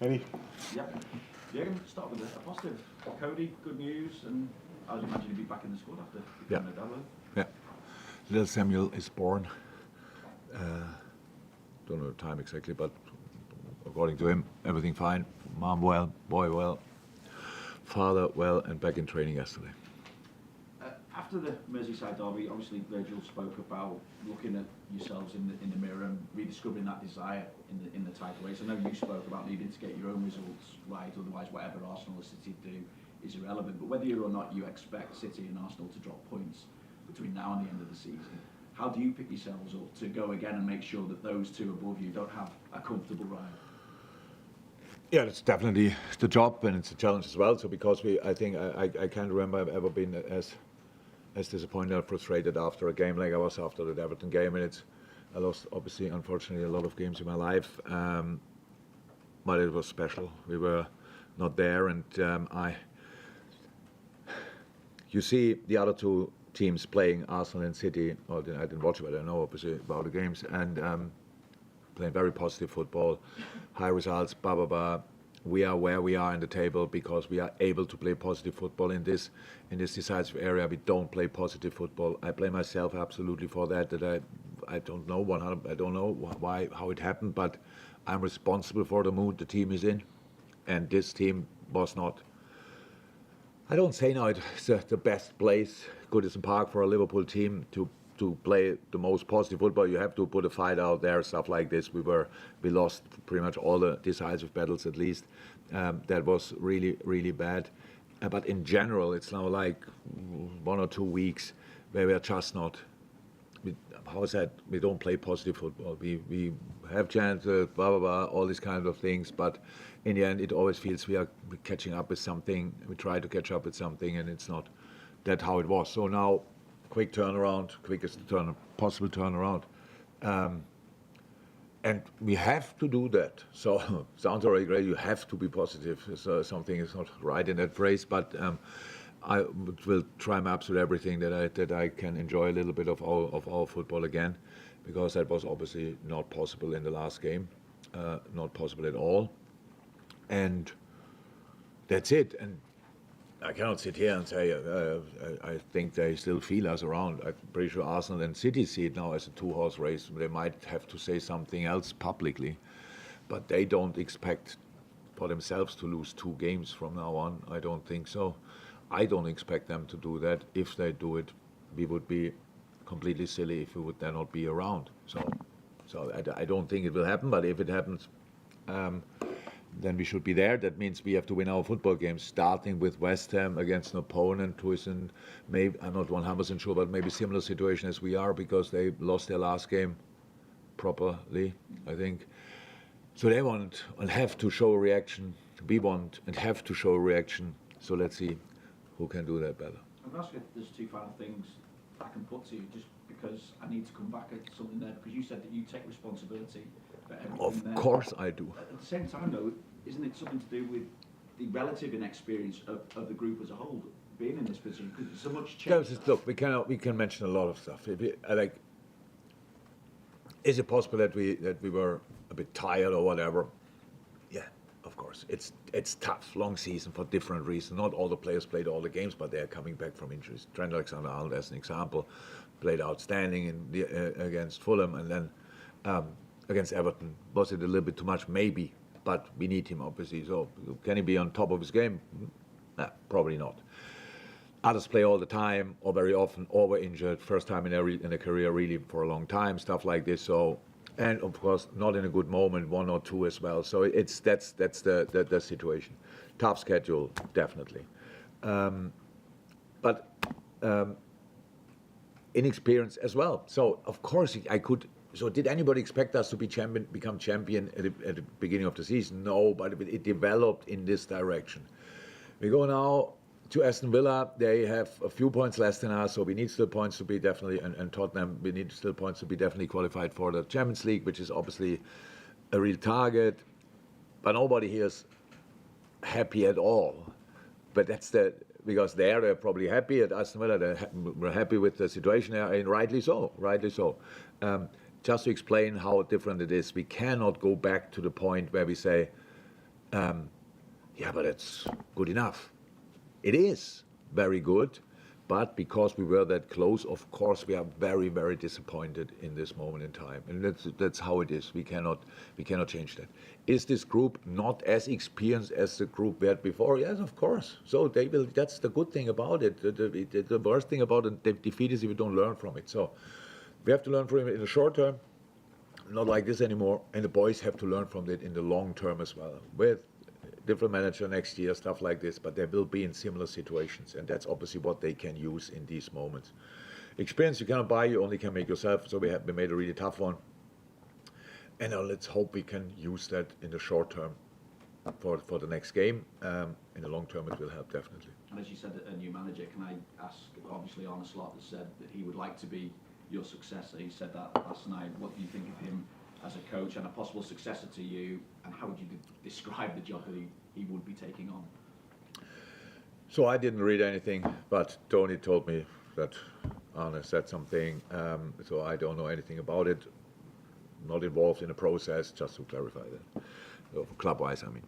Any? Yep. Jurgen, start with a positive. Cody, good news, and I would imagine he'd be back in the squad after becoming a dad. Yeah. Little Samuel is born. Don't know the time exactly, but according to him, everything fine. Mom well, boy well, father well, and back in training yesterday. After the Merseyside derby, obviously Virgil spoke about looking at yourselves in the mirror and rediscovering that desire in the title race. I know you spoke about needing to get your own results right, otherwise whatever Arsenal or City do is irrelevant. But whether or not you expect City and Arsenal to drop points between now and the end of the season, how do you pick yourselves up to go again and make sure that those two above you don't have a comfortable ride? Yeah, it's definitely the job, and it's a challenge as well. So because I think I can't remember I've ever been as disappointed or frustrated after a game like I was after the Everton game, and I lost obviously unfortunately a lot of games in my life, but it was special. We were not there, and you see the other two teams playing, Arsenal and City. I didn't watch it, but I know obviously about the games, and playing very positive football, high results, blah blah blah. We are where we are in the table because we are able to play positive football in this decisive area. We don't play positive football. I blame myself absolutely for that. That I don't know 100. I don't know why how it happened, but I'm responsible for the mood the team is in, and this team was not. I don't say now it's the best place, Goodison Park, for a Liverpool team to play the most positive football. You have to put a fight out there, stuff like this. We lost pretty much all the decisive battles at least. That was really, really bad. But in general, it's now like 1 or 2 weeks where we are just not. How is that? We don't play positive football. We have chances, blah, blah, blah, all these kind of things. But in the end, it always feels we're catching up with something. We try to catch up with something, and it's not that how it was. So now, quick turnaround, quickest possible turnaround. And we have to do that. So, sounds already great, you have to be positive. So something is not right in that phrase, but I will try my absolute everything that I can enjoy a little bit of our football again, because that was obviously not possible in the last game, not possible at all. And that's it. And I cannot sit here and say I think they still feel us around. I'm pretty sure Arsenal and City see it now as a two-horse race. They might have to say something else publicly, but they don't expect for themselves to lose 2 games from now on. I don't think so. I don't expect them to do that. If they do it, we would be completely silly if we would then not be around. So I don't think it will happen, but if it happens, then we should be there. That means we have to win our football games, starting with West Ham against an opponent who is in, maybe, I'm not 100% sure, but maybe similar situation as we are, because they lost their last game properly, I think. So they want and have to show a reaction. We want and have to show a reaction. So let's see who can do that better. I'm going to ask you, there's 2 final things I can put to you, just because I need to come back at something there, because you said that you take responsibility for everything. Of course I do. At the same time, though, isn't it something to do with the relative inexperience of the group as a whole being in this position? Because so much change. Look, we can mention a lot of stuff. Is it possible that we were a bit tired or whatever? Yeah, of course. It's tough, long season for different reasons. Not all the players played all the games, but they're coming back from injuries. Trent Alexander-Arnold, as an example, played outstanding against Fulham, and then against Everton. Was it a little bit too much? Maybe, but we need him obviously. So can he be on top of his game? Nah, probably not. Others play all the time, or very often, or were injured. First time in a career, really, for a long time. Stuff like this. So, and of course, not in a good moment, 1 or 2 as well. So that's the situation. Tough schedule, definitely. But inexperience as well. So of course I could. So did anybody expect us to become champion at the beginning of the season? No, but it developed in this direction. We go now to Aston Villa. They have a few points less than us, so we need still points to be definitely, and Tottenham, we need still points to be definitely qualified for the Champions League, which is obviously a real target. But nobody here is happy at all. But that's because they're probably happy at Aston Villa. We're happy with the situation there, and rightly so. Just to explain how different it is, we cannot go back to the point where we say Yeah, but it's good enough. It is very good, but because we were that close, of course, we are very, very disappointed in this moment in time, and that's how it is. We cannot change that. Is this group not as experienced as the group we had before? Yes, of course. So they will. That's the good thing about it. The worst thing about a defeat is if you don't learn from it. So we have to learn from it in the short term, not like this anymore, and the boys have to learn from it in the long term as well, with different manager next year, stuff like this, but they will be in similar situations, and that's obviously what they can use in these moments. Experience you cannot buy, you only can make yourself, so we made a really tough one, and let's hope we can use that in the short term for the next game. In the long term it will help definitely. And as you said, a new manager, can I ask, obviously Arne Slot has said that he would like to be your successor. He said that last night. What do you think of him as a coach and a possible successor to you, and how would you describe the job that he would be taking on? So I didn't read anything, but Tony told me that Arne said something, so I don't know anything about it, not involved in the process, just to clarify that, so club-wise I mean.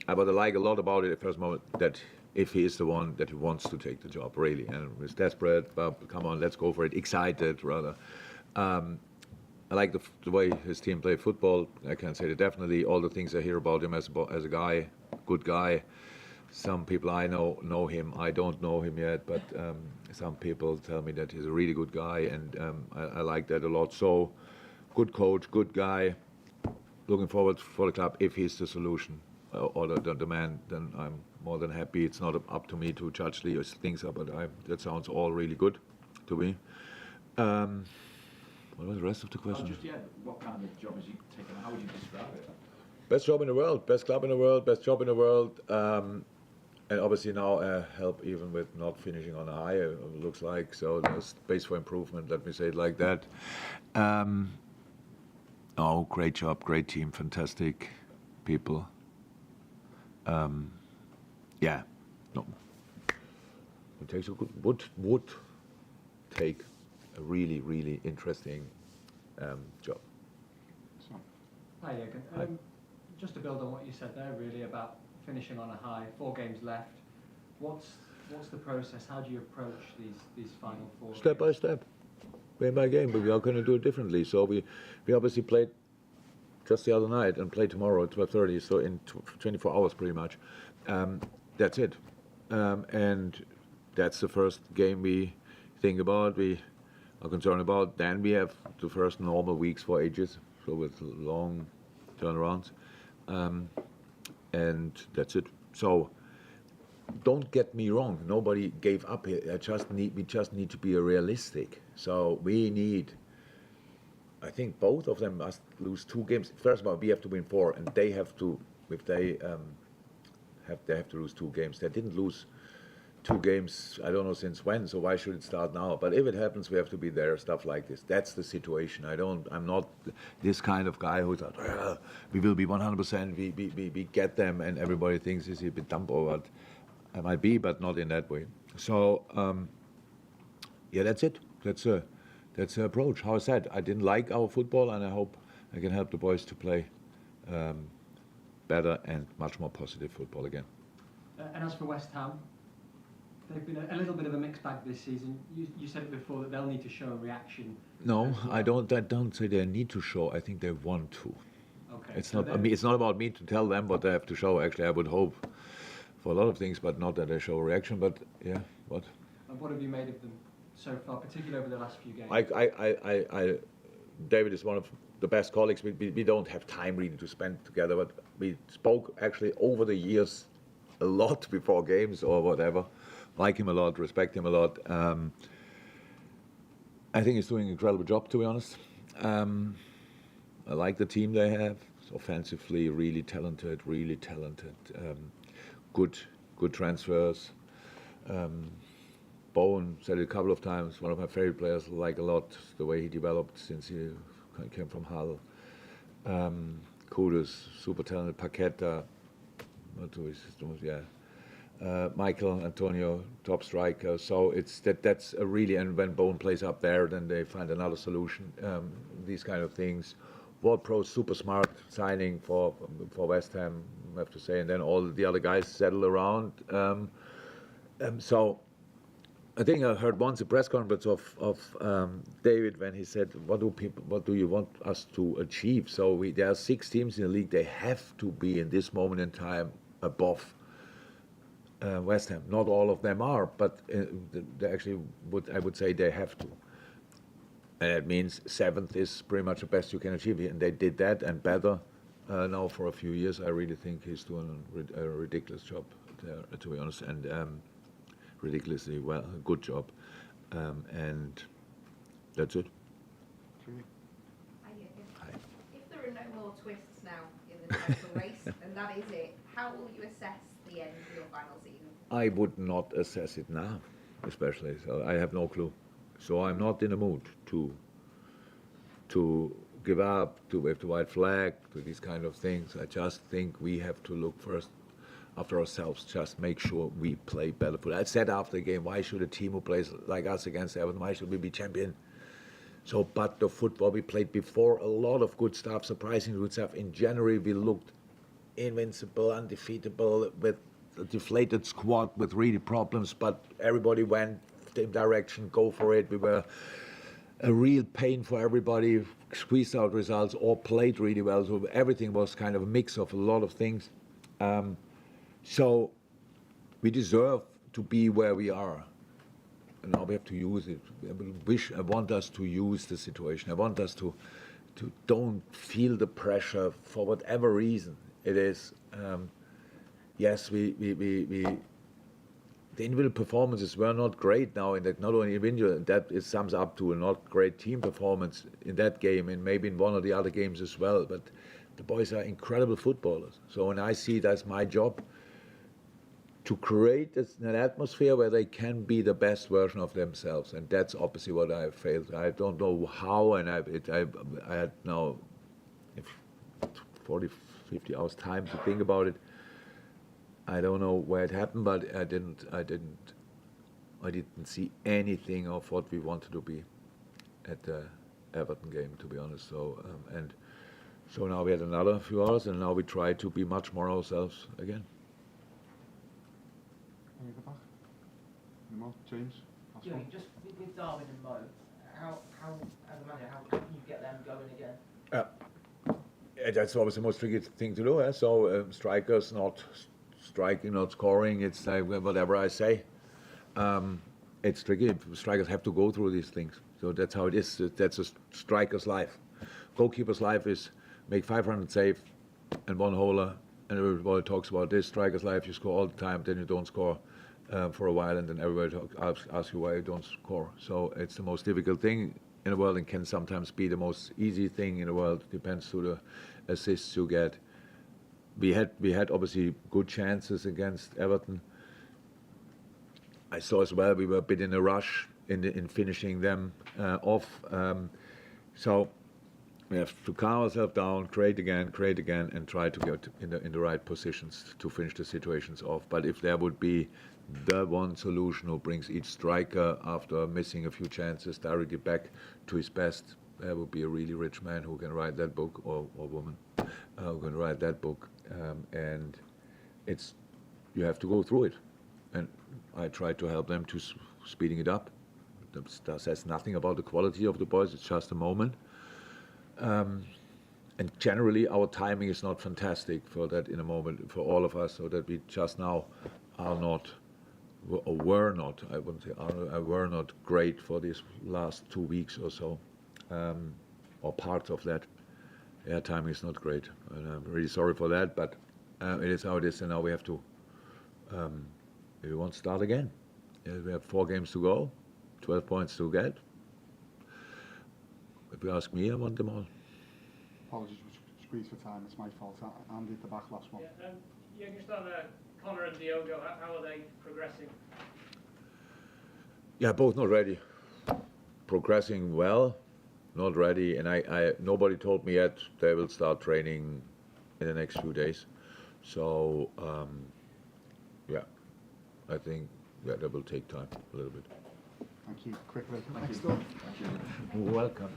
But I like a lot about it at first moment that if he is the one that he wants to take the job, really, and is desperate, but come on, let's go for it, excited rather. I like the way his team play football. I can say that definitely. All the things I hear about him as a guy, good guy. Some people I know him. I don't know him yet, but some people tell me that he's a really good guy, and I like that a lot. So, good coach, good guy. Looking forward for the club. If he's the solution or the man, then I'm more than happy. It's not up to me to judge these things, but that sounds all really good to me. What was the rest of the question? Just, yeah, what kind of a job has he taken? How would you describe it? Best job in the world, best club in the world, best job in the world. And obviously now help even with not finishing on a high, it looks like. So there's space for improvement, let me say it like that. Oh, great job, great team, fantastic people. Yeah, no. It takes a good, would take a really, really interesting job. Hi, Jurgen. Hi. Just to build on what you said there, really about finishing on a high. 4 games left. What's the process? How do you approach these final 4? Step by step, game by game. But we are going to do it differently. So we obviously played just the other night and play tomorrow at 12:30. So in 24 hours, pretty much. That's it. And that's the first game we think about. We are concerned about. Then we have the first normal weeks for ages, so with long turnarounds, and that's it. So don't get me wrong. Nobody gave up here. We just need to be realistic. So we need. I think both of them must lose 2 games. First of all, we have to win 4, and they have to. If they have to lose 2 games. They didn't lose 2 games, I don't know since when, so why should it start now? But if it happens, we have to be there, stuff like this. That's the situation. I'm not this kind of guy who's like, we will be 100%, we get them, and everybody thinks he's a bit dumb or what. I might be, but not in that way. So, yeah, that's it. That's the approach. How I said, I didn't like our football, and I hope I can help the boys to play better and much more positive football again. And as for West Ham, they've been a little bit of a mixed bag this season. You said it before that they'll need to show a reaction. No, well. I don't say they need to show. I think they want to. Okay. It's not. I mean, it's not about me to tell them what they have to show. Actually, I would hope for a lot of things, but not that they show a reaction. But yeah, what? And what have you made of them so far, particularly over the last few games? David is one of the best colleagues. We don't have time really to spend together, but we spoke actually over the years a lot before games or whatever. Like him a lot, respect him a lot. I think he's doing an incredible job, to be honest. I like the team they have. It's offensively, really talented. Good transfers. Bowen said it a couple of times, one of my favorite players, like a lot the way he developed since he came from Hull. Kudus, super talented. Paqueta, Michael Antonio, top striker. So that's a really, and when Bowen plays up there, then they find another solution. These kind of things. Ward-Prowse, super smart signing for West Ham, I have to say, and then all the other guys settle around. So I think I heard once a press conference of David when he said, "What do you want us to achieve?" So there are 6 teams in the league. They have to be in this moment in time above West Ham. Not all of them are, but they actually I would say they have to. And that means 7th is pretty much the best you can achieve. And they did that and better now for a few years. I really think he's doing a ridiculous job there, to be honest, and ridiculously well, a good job. And that's it. Hi. If there are no more twists now in the title race, and that is it, how will you assess the end of your final season? I would not assess it now, especially. So I have no clue. So I'm not in the mood to give up, to wave the white flag, to these kind of things. I just think we have to look first after ourselves, just make sure we play better football. I said after the game, why should a team who plays like us against Everton, why should we be champion? So, but the football we played before, a lot of good stuff, surprisingly good stuff. In January, we looked invincible, undefeatable, with a deflated squad, with really problems, but everybody went the same direction, go for it. We were a real pain for everybody, squeezed out results, or played really well. So everything was kind of a mix of a lot of things. So we deserve to be where we are. And now we have to use it. I want us to use the situation. I want us to don't feel the pressure for whatever reason it is. Yes, the individual performances were not great now in that, not only individual, that it sums up to a not great team performance in that game and maybe in one of the other games as well. But the boys are incredible footballers. So when I see that's my job, to create an atmosphere where they can be the best version of themselves. And that's obviously what I have failed. I don't know how, and I had now 40, 50 hours time to think about it. I don't know where it happened, but I didn't see anything of what we wanted to be at the Everton game, to be honest. So so now we had another few hours, and now we try to be much more ourselves again. Any at the back? Any more? James? Yeah, just with Darwin and Mo, how as a manager, how can you get them going again? That's always the most tricky thing to do. So strikers not striking, not scoring. It's like whatever I say. It's tricky. Strikers have to go through these things. So that's how it is. That's a striker's life. Goalkeeper's life is make 500 save and one holer. And everybody talks about this. Striker's life, you score all the time, then you don't score for a while, and then everybody asks you why you don't score. So it's the most difficult thing in the world, and can sometimes be the most easy thing in the world. Depends to the assists you get. We had obviously good chances against Everton. I saw as well we were a bit in a rush in finishing them off. So we have to calm ourselves down, create again, and try to get in the right positions to finish the situations off. But if there would be the one solution who brings each striker after missing a few chances directly back to his best, there would be a really rich man who can write that book, or woman who can write that book. And you have to go through it. And I try to help them to speeding it up. That says nothing about the quality of the boys, it's just a moment. And generally our timing is not fantastic for that in a moment for all of us, so that we just now are not, or were not, I wouldn't say are, were not great for these last 2 weeks or so, or parts of that. Yeah, timing is not great, and I'm really sorry for that, but it is how it is, and now we have to, we want to start again. We have 4 games to go, 12 points to get. If you ask me, I want them all. Apologies, we squeezed for time. It's my fault. Andy at the back, last one. Yeah, just on Connor and Diogo, how are they progressing? Yeah, both not ready. Progressing well, not ready, and I nobody told me yet they will start training in the next few days. So yeah, I think that will take time a little bit. Thank you. Quickly. Thank Next you. up. Thank you. Welcome.